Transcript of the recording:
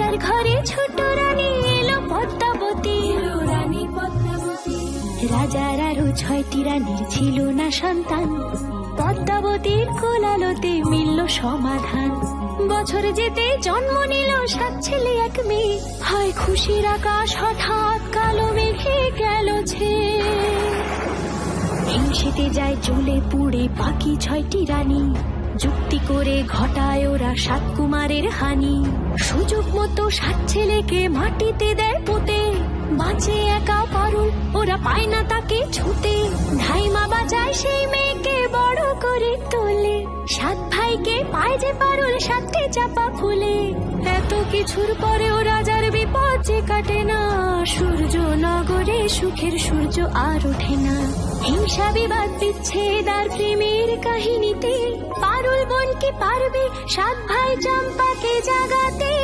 রাজার ঘরে ছোট রানী এলো পদ্মাবতী। রাজার আরো 6টি রানীর ছিল না সন্তান, পদ্মাবতীর কোলালোতে মিলল সমাধান। বছর যেতে জন্ম নিল 7 ছেলে 1 মেয়ে, হয় খুশির আকাশ হঠাৎ কালো মেঘে গেল ছেয়ে। হিংসেতে যায় জ্বলে পুড়ে বাকি 6টি রানী, যুক্তি করে ঘটায় ওরা 7 কুমারের হানি। সুযোগ মতো 7 ছেলেকে মাটিতে দেয় পুঁতে, বাঁচে একা পারুল ওরা পায় না তাকে ছুতে। ধাইমা বাজায় সেই মেয়েকে বড় করে তোলে, 7 ভাইকে পায় যে পারুল 7টে চাপা ফুলে। এত কিছুর পরেও রাজার বিপদ যে কাটে না, সূর্য নগরে সুখের সূর্য আর ওঠে না। হিংসা বিবাদ বিচ্ছেদ আর প্রেমের কাহিনীতে পারুল বোন কি পারবে 7 ভাই চম্পাকে জাগাতে।